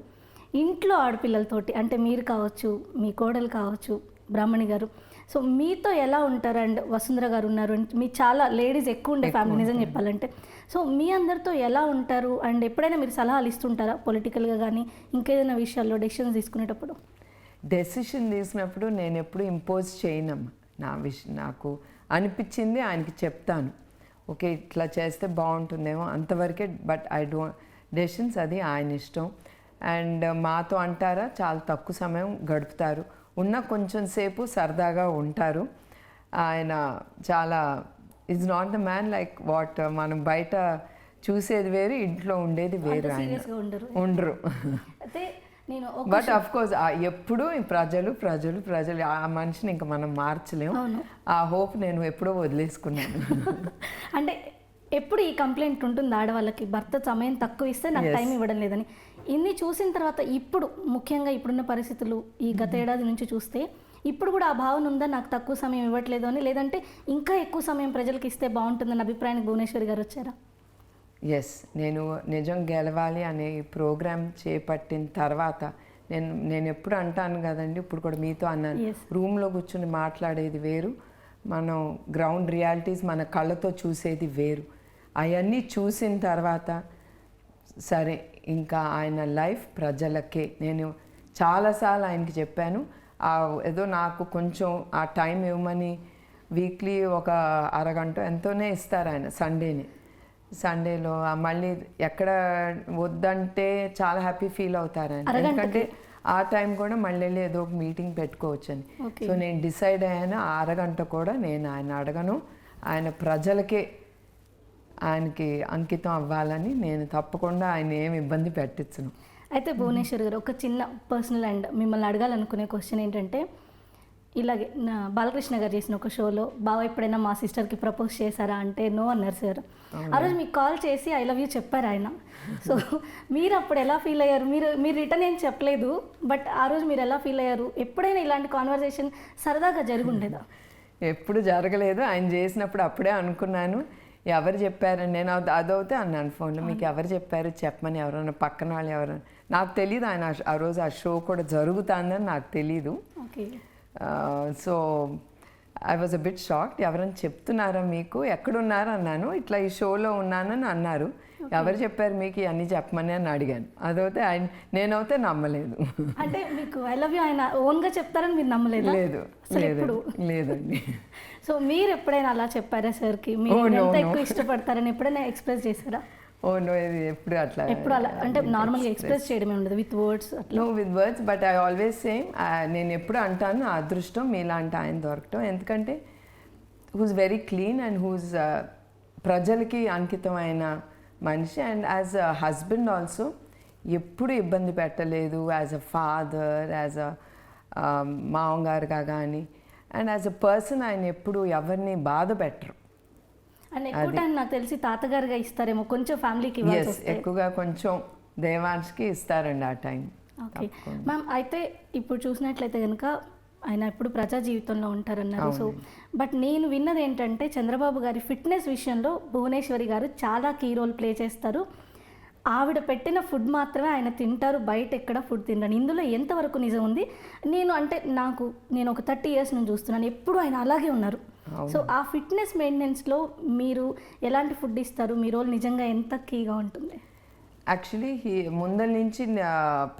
ఇంట్లో ఆడపిల్లలతోటి, అంటే మీరు కావచ్చు, మీ కోడలు కావచ్చు, బ్రాహ్మణి గారు, సో మీతో ఎలా ఉంటారు? అండ్ వసుంధర గారు ఉన్నారు, మీ చాలా లేడీస్ ఎక్కువ ఉండే ఫ్యామిలీ నిజం చెప్పాలంటే. సో మీ అందరితో ఎలా ఉంటారు? అండ్ ఎప్పుడైనా మీరు సలహాలు ఇస్తుంటారా పొలిటికల్గా కానీ ఇంకేదైనా విషయాల్లో డెసిషన్స్ తీసుకునేటప్పుడు? డెసిషన్ తీసుకున్నప్పుడు నేను ఎప్పుడు ఇంపోజ్ చేయనమ్మా. నాకు అనిపించింది ఆయనకి చెప్తాను, ఓకే ఇట్లా చేస్తే బాగుంటుందేమో అంతవరకే. బట్ డెసిషన్స్ అది ఆయన ఇష్టం. అండ్ మాతో అంటారా చాలా తక్కువ సమయం గడుపుతారు, ఉన్న కొంచెం సేపు సరదాగా ఉంటారు. ఆయన చాలా is not the man like what మనం బయట చూసేది వేరు, ఇంట్లో ఉండేది వేరు. ఆయన ఉండరు. బట్ అఫ్ కోర్స్ ఎప్పుడు ప్రజలు ఆ మనిషిని ఇంకా మనం మార్చలేము. ఆ హోప్ నేను ఎప్పుడో వదిలేసుకున్నాను. అంటే ఎప్పుడు ఈ కంప్లైంట్ ఉంటుంది ఆడవాళ్ళకి, భర్త సమయం తక్కువ ఇస్తే నాకు టైం ఇవ్వడం లేదని. ఇన్ని చూసిన తర్వాత ఇప్పుడు ముఖ్యంగా ఇప్పుడున్న పరిస్థితులు ఈ గత ఏడాది నుంచి చూస్తే ఇప్పుడు కూడా ఆ భావన ఉందా, నాకు తక్కువ సమయం ఇవ్వట్లేదు అని, లేదంటే ఇంకా ఎక్కువ సమయం ప్రజలకు ఇస్తే బాగుంటుందని అభిప్రాయానికి భువనేశ్వరి గారు వచ్చారా? ఎస్, నేను నిజం గెలవాలి అనే ప్రోగ్రామ్ చేపట్టిన తర్వాత నేను ఎప్పుడు అంటాను కదండి, ఇప్పుడు కూడా మీతో అన్నాను, Yes. రూమ్లో కూర్చుని మాట్లాడేది వేరు, మనం గ్రౌండ్ రియాలిటీస్ మన కళ్ళతో చూసేది వేరు. అవన్నీ చూసిన తర్వాత సరే ఇంకా ఆయన లైఫ్ ప్రజలకే. నేను చాలాసార్లు ఆయనకి చెప్పాను, ఏదో నాకు కొంచెం ఆ టైం ఇవ్వమని. వీక్లీ ఒక అరగంట ఎంతోనే ఇస్తారు ఆయన సండేలో. మళ్ళీ ఎక్కడ వద్దంటే చాలా హ్యాపీ ఫీల్ అవుతారు ఆయన, ఎందుకంటే ఆ టైం కూడా మళ్ళీ వెళ్ళి ఏదో ఒక మీటింగ్ పెట్టుకోవచ్చని. Okay. సో నేను డిసైడ్ అయ్యాను, ఆ అరగంట కూడా నేను ఆయన అడగను, ఆయన ప్రజలకే ఆయనకి అంకితం అవ్వాలని. నేను తప్పకుండా ఆయన ఏమి ఇబ్బంది పెట్టించను. అయితే భువనేశ్వర్ గారు, ఒక చిన్న పర్సనల్ అండ్ మిమ్మల్ని అడగాలనుకునే క్వశ్చన్ ఏంటంటే, ఇలాగే బాలకృష్ణ గారు చేసిన ఒక షోలో, బావ ఎప్పుడైనా మా సిస్టర్కి ప్రపోజ్ చేశారా అంటే నో అన్నారు సార్. ఆ రోజు మీకు కాల్ చేసి ఐ లవ్ యూ చెప్పారు ఆయన. సో మీరు అప్పుడు ఎలా ఫీల్ అయ్యారు? మీరు రిటర్న్ ఏం చెప్పలేదు, బట్ ఆ రోజు మీరు ఎలా ఫీల్ అయ్యారు? ఎప్పుడైనా ఇలాంటి కాన్వర్సేషన్ సరదాగా జరుగుండేదా? ఎప్పుడు జరగలేదు, ఆయన చేసినప్పుడు అప్పుడే అనుకున్నాను, ఎవరు చెప్పారని. నేను అదవుతే అన్నాను ఫోన్లో, మీకు ఎవరు చెప్పారు చెప్పమని, ఎవరన్నా పక్కన వాళ్ళు ఎవరన్నా. నాకు తెలియదు ఆయన ఆ రోజు ఆ షో కూడా జరుగుతుందని నాకు తెలీదు. Okay. So I was a bit shocked. ఎవరైనా చెప్తున్నారా మీకు, ఎక్కడున్నారు అన్నాను, ఇట్లా ఈ షోలో ఉన్నానని అన్నారు. ఎవరు చెప్పారు మీకు ఇవన్నీ చెప్పమని అని అడిగాను. అదైతే ఆయన, నేనైతే నమ్మలేదు. అంటే మీకు ఐ లవ్ యూ ఆయన ఓన్గా చెప్తారని మీరు నమ్మలేదు? లేదండి. సో మీరు ఎప్పుడైనా అలా చెప్పారా సార్కి? మీరు ఎంత ఎక్కువ ఇష్టపడతారని ఎప్పుడైనా ఎక్స్ప్రెస్ చేశారా? నో, ఇది ఎప్పుడు అలా అంటే నార్మల్గా ఎక్స్ప్రెస్ చేయడమే ఉండదు, with words? No with words, but I always same. నేను ఎప్పుడు అంటాను, ఆ అదృష్టం మీలాంటి ఆయన దొరకటం. ఎందుకంటే whose very clean and whose ప్రజలకి అంకితమైన మనిషి. And as a husband also ఎప్పుడు ఇబ్బంది పెట్టలేదు, as a father, as a మామగారుగా కానీ. అండ్ యాజ్ అ పర్సన్ ఆయన ఎప్పుడు ఎవరిని బాధ పెట్టరు. అండ్ ఎక్కువ టైం నాకు తెలిసి తాతగారుగా ఇస్తారేమో, కొంచెం ఫ్యామిలీకి. ఎక్కువగా కొంచెం దేవాన్స్కి ఇస్తారండి ఆ టైం. ఓకే మ్యామ్, అయితే ఇప్పుడు చూసినట్లయితే కనుక ఆయన ఇప్పుడు ప్రజా జీవితంలో ఉంటారన్నారు. సో బట్ నేను విన్నది ఏంటంటే, చంద్రబాబు గారి ఫిట్నెస్ విషయంలో భువనేశ్వరి గారు చాలా కీ రోల్ ప్లే చేస్తారు. ఆవిడ పెట్టిన ఫుడ్ మాత్రమే ఆయన తింటారు, బయట ఎక్కడ ఫుడ్ తినరు. ఇందులో ఎంతవరకు నిజం ఉంది? నేను ఒక 30 years నుంచి చూస్తున్నాను, ఎప్పుడు ఆయన అలాగే ఉన్నారు. సో ఆ ఫిట్నెస్ మెయింటెనెన్స్లో మీరు ఎలాంటి ఫుడ్ ఇస్తారు? మీ రోల్ నిజంగా ఎంత కీగా ఉంటుంది? యాక్చువల్లీ ముందల నుంచి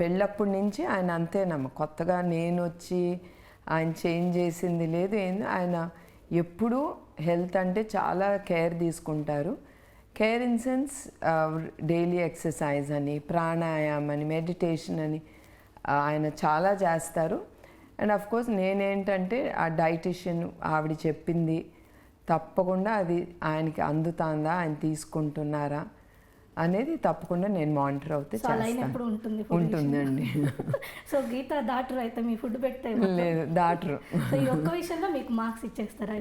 పెళ్ళప్పటి నుంచి ఆయన అంతేనమ్మ. కొత్తగా నేను వచ్చి ఆయన చేంజ్ చేసింది లేదు. ఆయన ఎప్పుడూ హెల్త్ అంటే చాలా కేర్ తీసుకుంటారు. Care in sense daily exercise అని, ప్రాణాయామం అని, మెడిటేషన్ అని ఆయన చాలా చేస్తారు. అండ్ ఆఫ్ కోర్స్ నేనేంటంటే ఆ డైటిషియన్ ఆవిడ చెప్పింది తప్పకుండా అది ఆయనకి అందుతుందా, ఆయన తీసుకుంటున్నారా అనేది తప్పకుండా నేను మానిటర్ అవుతే చేస్తాను. ఉంటుందండి. సో గీత దాటరు అయితే మీ ఫుడ్ పెడితే? లేదు, దాటరు. సో ఈ ఒక్క విషయంలో మీకు మార్క్స్ ఇచ్చేస్తారా?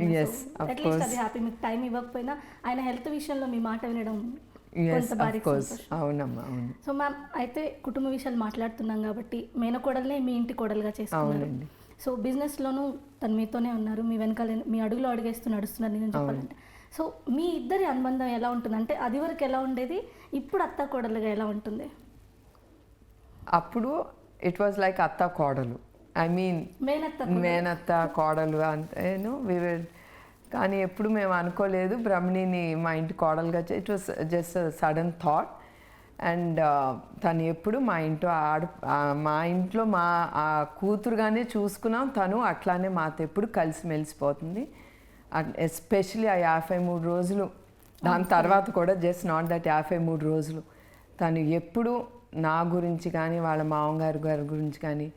అట్లీస్ట్ అది హ్యాపీ. మీకు టైం ఇవ్వకపోయినా ఆయన హెల్త్ విషయంలో మీ మాట వినడం అవునమ్మా. సో మ్యామ్, అయితే కుటుంబ విషయాలు మాట్లాడుతున్నాం కాబట్టి మేనకోడల్నే మీ ఇంటి కోడలుగా చేసుకున్నారు. సో బిజినెస్లోనూ తను మీతోనే ఉన్నారు, మీ వెనకాల మీ అడుగులో అడుగేస్తూ నడుస్తున్నారు నేను చెప్పాలంటే. సో మీ ఇద్దరి అనుబంధం ఎలా ఉంటుంది? అంటే అది వరకు ఎలా ఉండేది, ఇప్పుడు అత్త కోడలుగా ఎలా ఉంటుంది? అప్పుడు ఇట్ వాజ్ లైక్ అత్త కోడలు, ఐ మీన్ మేనత్త కోడలు అంతేను. కానీ ఎప్పుడు మేము అనుకోలేదు బ్రహ్మణిని మా ఇంటి కోడలుగా. It was just sudden thought. And తను ఎప్పుడు మా ఇంట్లో మా కూతురుగానే చూసుకున్నాం. తను అట్లానే మాతో ఎప్పుడు కలిసి మెలిసిపోతుంది. ఎస్పెషలీ ఆ 53 రోజులు, దాని తర్వాత కూడా జస్ట్ నాట్ దట్ 53 రోజులు తను ఎప్పుడు నా గురించి కానీ వాళ్ళ మామగారు గారి గురించి కానీ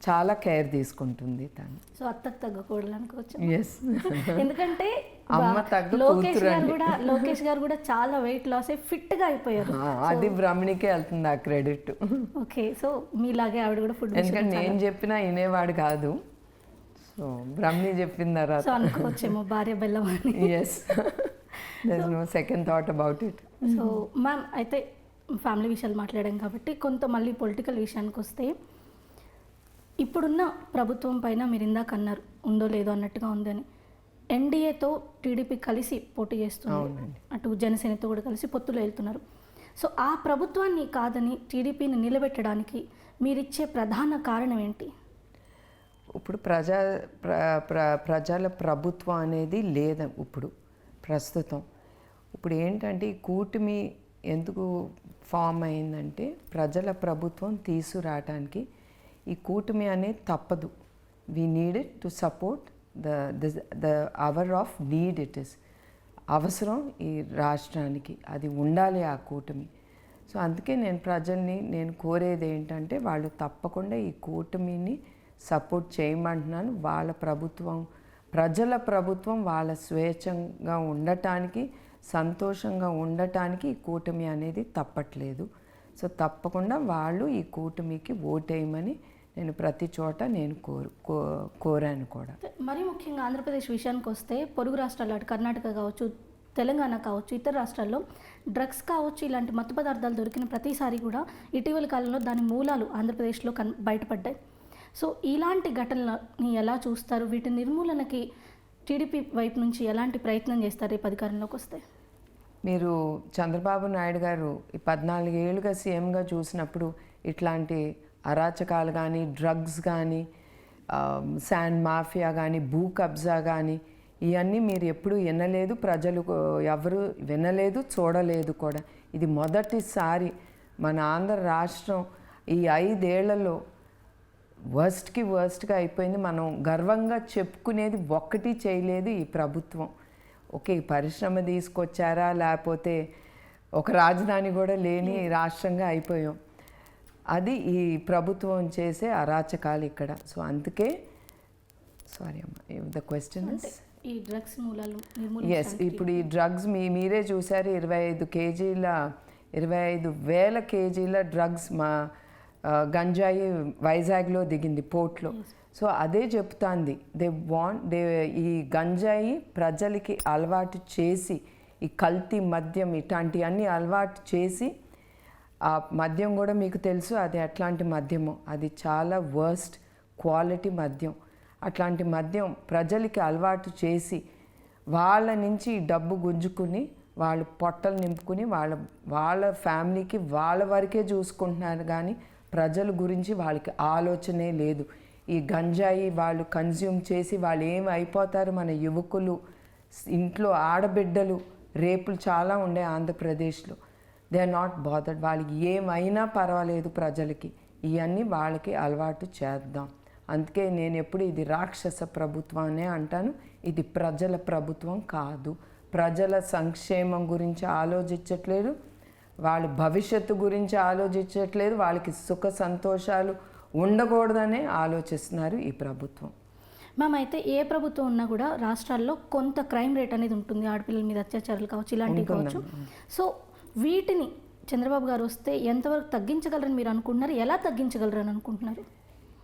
చాలా కేర్ తీసుకుంటుంది తను. సో అత్తకు తగ్గకూడదు అనుకోవచ్చు. ఎస్, ఎందుకంటే అమ్మ తగ్గ లోకేష్ గారు కూడా చాలా వెయిట్ లాస్ అయ్యి ఫిట్గా అయిపోయారు. అది బ్రహ్మణికే వెళ్తుంది ఆ క్రెడిట్. ఓకే, సో మీలాగే ఆవిడ కూడా ఫుడ్, ఎందుకంటే నేను చెప్పినా వినేవాడు కాదు. సో బ్రహ్మణి చెప్పిన తర్వాత అనుకోవచ్చేమో భార్య బెల్లం అని. Yes, there is no second thought about it. So ma'am, అయితే ఫ్యామిలీ విషయాలు మాట్లాడాం కాబట్టి మళ్ళీ పొలిటికల్ విషయానికి వస్తే, ఇప్పుడున్న ప్రభుత్వం పైన మీరు ఇందాక అన్నారు ఉందో లేదో అన్నట్టుగా ఉందని. ఎన్డీఏతో టీడీపీ కలిసి పోటీ చేస్తుంది, అవునండి. అటు జనసేనతో కూడా కలిసి పొత్తులో వెళ్తున్నారు. సో ఆ ప్రభుత్వాన్ని కాదని టీడీపీని నిలబెట్టడానికి మీరిచ్చే ప్రధాన కారణం ఏంటి? ఇప్పుడు ప్రజల ప్రభుత్వం అనేది లేదు ఇప్పుడు ప్రస్తుతం. ఇప్పుడు ఏంటంటే ఈ కూటమి ఎందుకు ఫామ్ అయిందంటే ప్రజల ప్రభుత్వం తీసుకురావడానికి ఈ కూటమి అనేది తప్పదు. We need it to support the hour of need it is. అవసరం ఈ రాష్ట్రానికి, అది ఉండాలి ఆ కూటమి. సో అందుకే నేను ప్రజల్ని కోరేది ఏంటంటే వాళ్ళు తప్పకుండా ఈ కూటమిని సపోర్ట్ చేయమంటున్నాను. వాళ్ళ ప్రభుత్వం, ప్రజల ప్రభుత్వం వాళ్ళ స్వేచ్ఛంగా ఉండటానికి, సంతోషంగా ఉండటానికి ఈ కూటమి అనేది తప్పట్లేదు. సో తప్పకుండా వాళ్ళు ఈ కూటమికి ఓటేయమని నేను ప్రతి చోట కోరాను కూడా. మరీ ముఖ్యంగా ఆంధ్రప్రదేశ్ విషయానికి వస్తే పొరుగు రాష్ట్రాలు, అటు కర్ణాటక కావచ్చు, తెలంగాణ కావచ్చు, ఇతర రాష్ట్రాల్లో డ్రగ్స్ కావచ్చు, ఇలాంటి మత్తు పదార్థాలు దొరికిన ప్రతిసారి కూడా ఇటీవల కాలంలో దాని మూలాలు ఆంధ్రప్రదేశ్లో బయటపడ్డాయి. సో ఇలాంటి ఘటనలని ఎలా చూస్తారు? వీటి నిర్మూలనకి టీడీపీ వైపు నుంచి ఎలాంటి ప్రయత్నం చేస్తారు రేపు అధికారంలోకి వస్తే? మీరు చంద్రబాబు నాయుడు గారు ఈ 14 ఏళ్ళుగా సీఎంగా చూసినప్పుడు ఇట్లాంటి అరాచకాలు కానీ, డ్రగ్స్ కానీ, శాండ్ మాఫియా కానీ, భూ కబ్జా కానీ ఇవన్నీ మీరు ఎప్పుడు వినలేదు, ప్రజలు ఎవరు వినలేదు, చూడలేదు కూడా. ఇది మొదటిసారి మన ఆంధ్ర రాష్ట్రం ఈ 5 ఏళ్లలో వర్స్ట్గా అయిపోయింది. మనం గర్వంగా చెప్పుకునేది ఒక్కటి చేయలేదు ఈ ప్రభుత్వం. ఓకే, పరిశ్రమ తీసుకొచ్చారా, లేకపోతే ఒక రాజధాని కూడా లేని రాష్ట్రంగా అయిపోయాం. అది ఈ ప్రభుత్వం చేసే అరాచకాలు ఇక్కడ. సో అందుకే సారీ అమ్మా, ద క్వశ్చన్ ఇస్ ఈ డ్రగ్స్ మూలాలు ఎస్. ఇప్పుడు ఈ డ్రగ్స్ మీరే చూసారు, 25,000 కేజీల డ్రగ్స్ మా గంజాయి వైజాగ్లో దిగింది పోర్ట్లో. సో అదే చెప్తాంది, ఈ గంజాయి ప్రజలకి అలవాటు చేసి, ఈ కల్తీ మద్యం ఇట్లాంటివన్నీ అలవాటు చేసి, ఆ మద్యం కూడా మీకు తెలుసు అది ఎట్లాంటి మద్యమో, అది చాలా వర్స్ట్ క్వాలిటీ మద్యం. అట్లాంటి మద్యం ప్రజలకి అలవాటు చేసి వాళ్ళ నుంచి డబ్బు గుంజుకుని వాళ్ళు పొట్టలు నింపుకుని వాళ్ళ ఫ్యామిలీకి వాళ్ళ వరకే చూసుకుంటున్నారు, కానీ ప్రజల గురించి వాళ్ళకి ఆలోచనే లేదు. ఈ గంజాయి వాళ్ళు కన్జ్యూమ్ చేసి వాళ్ళు ఏమి అయిపోతారు, మన యువకులు, ఇంట్లో ఆడబిడ్డలు, రేపులు చాలా ఉండే ఆంధ్రప్రదేశ్లో. They are not bothered. వాళ్ళకి ఏమైనా పర్వాలేదు ప్రజలకి, ఇవన్నీ వాళ్ళకి అలవాటు చేద్దాం. అందుకే నేను ఎప్పుడు ఇది రాక్షస ప్రభుత్వాన్నే అంటాను. ఇది ప్రజల ప్రభుత్వం కాదు. ప్రజల సంక్షేమం గురించి ఆలోచించట్లేదు, వాళ్ళ భవిష్యత్తు గురించి ఆలోచించట్లేదు, వాళ్ళకి సుఖ సంతోషాలు ఉండకూడదనే ఆలోచిస్తున్నారు ఈ ప్రభుత్వం. మ్యామ్, అయితే ఏ ప్రభుత్వం ఉన్నా కూడా రాష్ట్రాల్లో కొంత క్రైమ్ రేట్ అనేది ఉంటుంది, ఆడపిల్లల మీద అత్యాచారాలు కావచ్చు, ఇలాంటివి కావచ్చు. సో వీటిని చంద్రబాబు గారు వస్తే ఎంతవరకు తగ్గించగలరని మీరు అనుకుంటున్నారు? ఎలా తగ్గించగలరని అనుకుంటున్నారు?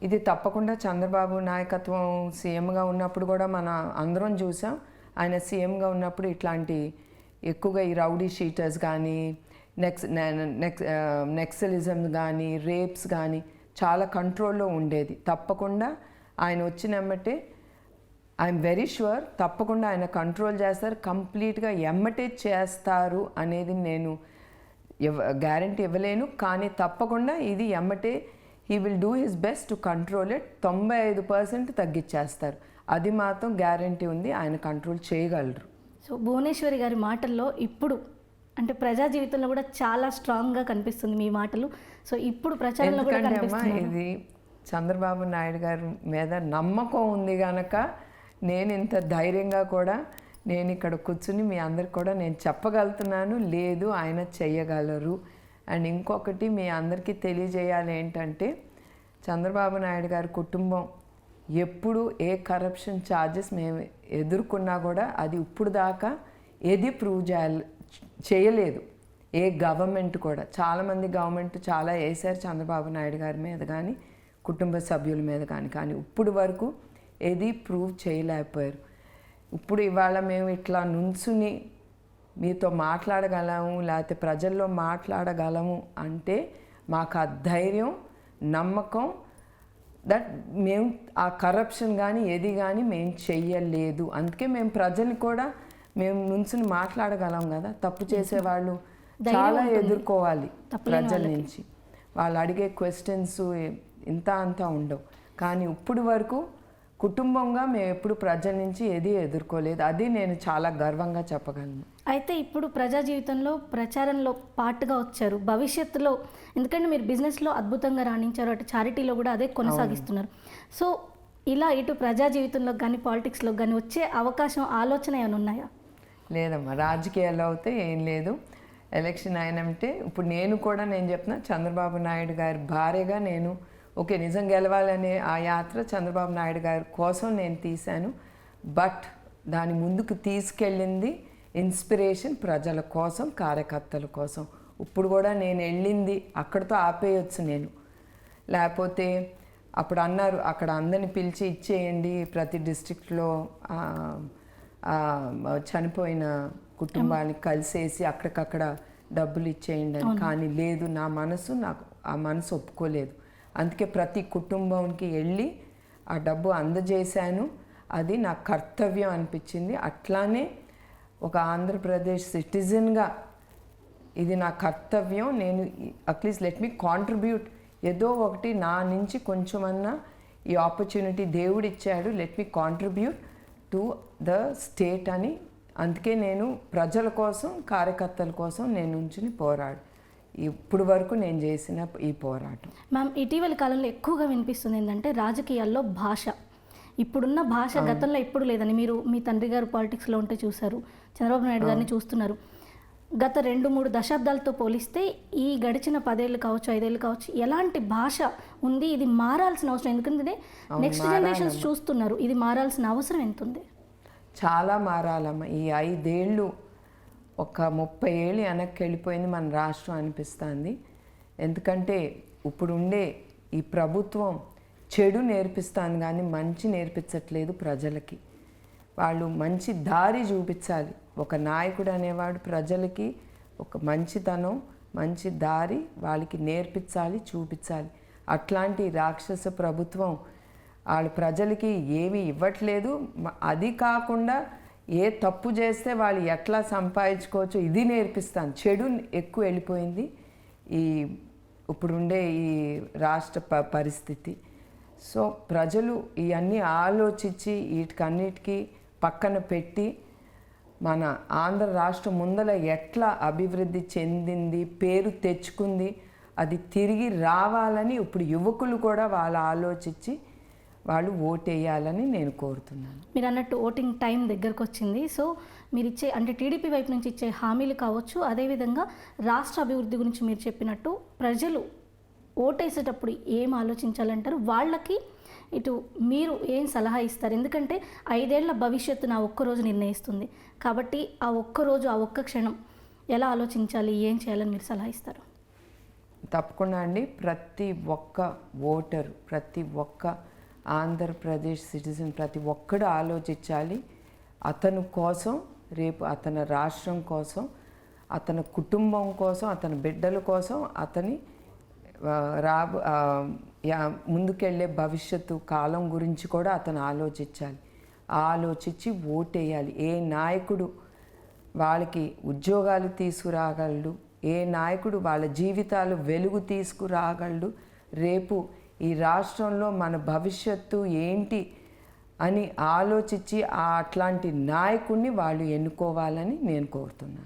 ఇది తప్పకుండా చంద్రబాబు నాయకత్వం సీఎంగా ఉన్నప్పుడు కూడా మన అందరం చూసాం. ఆయన సీఎంగా ఉన్నప్పుడు ఇట్లాంటి ఎక్కువగా ఈ రౌడీ షీటర్స్ కానీ, నెక్సలిజం కానీ, రేప్స్ కానీ చాలా కంట్రోల్లో ఉండేది. తప్పకుండా ఆయన వచ్చినమ్మటే ఐఎమ్ వెరీ షూర్ తప్పకుండా ఆయన కంట్రోల్ చేస్తారు, కంప్లీట్గా ఎమ్మటే చేస్తారు అనేది నేను గ్యారంటీ ఇవ్వలేను. కానీ తప్పకుండా ఇది ఎమ్మటే he will do his best to control it. 95% తగ్గించేస్తారు, అది మాత్రం గ్యారంటీ ఉంది, ఆయన కంట్రోల్ చేయగలరు. సో భువనేశ్వరి గారి మాటల్లో ఇప్పుడు అంటే ప్రజా జీవితంలో కూడా చాలా స్ట్రాంగ్గా కనిపిస్తుంది మీ మాటలు. సో ఇప్పుడు ప్రచారంలో కూడా కనిపిస్తుంది. ఇది చంద్రబాబు నాయుడు గారి మీద నమ్మకం ఉంది కనుక నేను ఇంత ధైర్యంగా కూడా నేను ఇక్కడ కూర్చుని మీ అందరికి కూడా నేను చెప్పగలుగుతున్నాను, లేదు ఆయన చెయ్యగలరు. అండ్ ఇంకొకటి మీ అందరికీ తెలియజేయాలి ఏంటంటే, చంద్రబాబు నాయుడు గారి కుటుంబం ఎప్పుడు ఏ కరప్షన్ ఛార్జెస్ మేము ఎదుర్కొన్నా కూడా అది ఇప్పుడు దాకా ఏది ప్రూవ్ చేయలేదు ఏ గవర్నమెంట్ కూడా. చాలామంది గవర్నమెంట్ చాలా వేశారు చంద్రబాబు నాయుడు గారి మీద కానీ, కుటుంబ సభ్యుల మీద కానీ ఇప్పుడు వరకు ఏది ప్రూవ్ చేయలేకపోయారు. ఇప్పుడు ఇవాళ మేము ఇట్లా నుంచుని మీతో మాట్లాడగలము, లేకపోతే ప్రజల్లో మాట్లాడగలము అంటే మాకు ఆ ధైర్యం, నమ్మకం దట్ మేము ఆ కరప్షన్ కానీ ఏది కానీ మేము చెయ్యలేదు. అందుకే మేము ప్రజల్ని కూడా మేము నుంచుని మాట్లాడగలం కదా. తప్పు చేసేవాళ్ళు చాలా ఎదుర్కోవాలి ప్రజల నుంచి. వాళ్ళు అడిగే క్వశ్చన్స్ ఇంత అంతా ఉండవు. కానీ ఇప్పుడు వరకు కుటుంబంగా మేము ఎప్పుడు ప్రజల నుంచి ఏది ఎదుర్కోలేదు. అది నేను చాలా గర్వంగా చెప్పగలను. అయితే ఇప్పుడు ప్రజా జీవితంలో ప్రచారంలో పార్ట్గా వచ్చారు. భవిష్యత్తులో ఎందుకంటే మీరు బిజినెస్లో అద్భుతంగా రాణించారు, అటు చారిటీలో కూడా అదే కొనసాగిస్తున్నారు. సో ఇలా ఇటు ప్రజా జీవితంలో కానీ పాలిటిక్స్లో కానీ వచ్చే అవకాశం, ఆలోచన ఏమైనా ఉన్నాయా? లేదమ్మా, రాజకీయాల్లో అయితే ఏం లేదు. ఎలక్షన్ అయినంటే ఇప్పుడు నేను చెప్తున్నా, చంద్రబాబు నాయుడు గారి భార్యగా నేను ఓకే నిజం గెలవాలనే ఆ యాత్ర చంద్రబాబు నాయుడు గారి కోసం నేను తీశాను. బట్ దాని ముందుకు తీసుకెళ్ళింది ఇన్స్పిరేషన్ ప్రజల కోసం, కార్యకర్తల కోసం. ఇప్పుడు కూడా నేను వెళ్ళింది అక్కడితో ఆపేయచ్చు నేను. లేకపోతే అప్పుడు అన్నారు అక్కడ అందరిని పిలిచి ఇచ్చేయండి ప్రతి డిస్ట్రిక్ట్లో చనిపోయిన కుటుంబానికి కలిసేసి అక్కడికక్కడ డబ్బులు ఇచ్చేయండి అని. కానీ లేదు, నాకు ఆ మనసు ఒప్పుకోలేదు. అందుకే ప్రతి కుటుంబంకి వెళ్ళి ఆ డబ్బు అందజేశాను. అది నా కర్తవ్యం అనిపించింది. అట్లానే ఒక ఆంధ్రప్రదేశ్ సిటిజన్గా ఇది నా కర్తవ్యం. నేను అట్లీస్ట్ లెట్ మీ కాంట్రిబ్యూట్, ఏదో ఒకటి నా నుంచి కొంచెమన్నా ఈ ఆపర్చునిటీ దేవుడు ఇచ్చాడు, let me contribute to the state అని. అందుకే నేను ప్రజల కోసం, కార్యకర్తల కోసం నేను నుంచుని ఇప్పుడు వరకు నేను చేసిన ఈ పోరాటం. మ్యామ్, ఇటీవల కాలంలో ఎక్కువగా వినిపిస్తుంది ఏంటంటే రాజకీయాల్లో భాష, ఇప్పుడున్న భాష గతంలో ఎప్పుడు లేదని. మీరు మీ తండ్రి గారు పాలిటిక్స్లో ఉంటే చూశారు, చంద్రబాబు నాయుడు గారిని చూస్తున్నారు. గత 2-3 దశాబ్దాలతో పోలిస్తే ఈ గడిచిన 10 ఏళ్ళు కావచ్చు, 5 ఏళ్ళు కావచ్చు, ఎలాంటి భాష ఉంది? ఇది మారాల్సిన అవసరం, ఎందుకంటే నెక్స్ట్ జనరేషన్స్ చూస్తున్నారు, ఇది మారాల్సిన అవసరం ఎంత ఉంది? చాలా మారాలమ్మ. ఈ 5 ఏళ్ళు ఒక 30 ఏళ్ళు వెనక్కి వెళ్ళిపోయింది మన రాష్ట్రం అనిపిస్తుంది. ఎందుకంటే ఇప్పుడుండే ఈ ప్రభుత్వం చెడు నేర్పిస్తాను కానీ మంచి నేర్పించట్లేదు ప్రజలకి. వాళ్ళు మంచి దారి చూపించాలి. ఒక నాయకుడు అనేవాడు ప్రజలకి ఒక మంచితనం, మంచి దారి వాళ్ళకి నేర్పించాలి, చూపించాలి. అట్లాంటి రాక్షస ప్రభుత్వం వాళ్ళు ప్రజలకి ఏమీ ఇవ్వట్లేదు. అది కాకుండా ఏ తప్పు చేస్తే వాళ్ళు ఎట్లా సంపాదించుకోవచ్చు ఇది నేర్పిస్తాను. చెడు ఎక్కువ వెళ్ళిపోయింది ఇప్పుడుండే ఈ రాష్ట్ర పరిస్థితి. సో ప్రజలు ఇవన్నీ ఆలోచించి వీటికన్నిటికీ పక్కన పెట్టి మన ఆంధ్ర రాష్ట్రం ముందర ఎట్లా అభివృద్ధి చెందింది, పేరు తెచ్చుకుంది, అది తిరిగి రావాలని ఇప్పుడు యువకులు కూడా వాళ్ళు ఆలోచించి వాళ్ళు ఓటేయాలని నేను కోరుతున్నాను. మీరు అన్నట్టు ఓటింగ్ టైం దగ్గరకు వచ్చింది. సో మీరు ఇచ్చే అంటే టీడీపీ వైపు నుంచి ఇచ్చే హామీలు కావచ్చు, అదేవిధంగా రాష్ట్ర అభివృద్ధి గురించి మీరు చెప్పినట్టు ప్రజలు ఓటేసేటప్పుడు ఏం ఆలోచించాలంటారు? వాళ్ళకి ఇటు మీరు ఏం సలహా ఇస్తారు? ఎందుకంటే 5 ఏళ్ల భవిష్యత్తు నా ఒక్కరోజు నిర్ణయిస్తుంది కాబట్టి ఆ ఒక్కరోజు, ఆ ఒక్క క్షణం ఎలా ఆలోచించాలి, ఏం చేయాలని మీరు సలహా ఇస్తారు? తప్పకుండా అండి. ప్రతి ఒక్క ఓటరు, ప్రతి ఒక్క ఆంధ్రప్రదేశ్ సిటిజన్, ప్రతి ఒక్కడు ఆలోచించాలి. అతను కోసం, రేపు అతని రాష్ట్రం కోసం, అతని కుటుంబం కోసం, అతని బిడ్డల కోసం, అతని ముందుకెళ్ళే భవిష్యత్తు కాలం గురించి కూడా అతను ఆలోచించాలి. ఆలోచించి ఓటేయాలి. ఏ నాయకుడు వాళ్ళకి ఉద్యోగాలు తీసుకురాగలడు, ఏ నాయకుడు వాళ్ళ జీవితాలు వెలుగు తీసుకురాగలడు, రేపు ఈ రాష్ట్రంలో మన భవిష్యత్తు ఏంటి అని ఆలోచించి అట్లాంటి నాయకుడిని వాళ్ళు ఎన్నుకోవాలని నేను కోరుతున్నాను.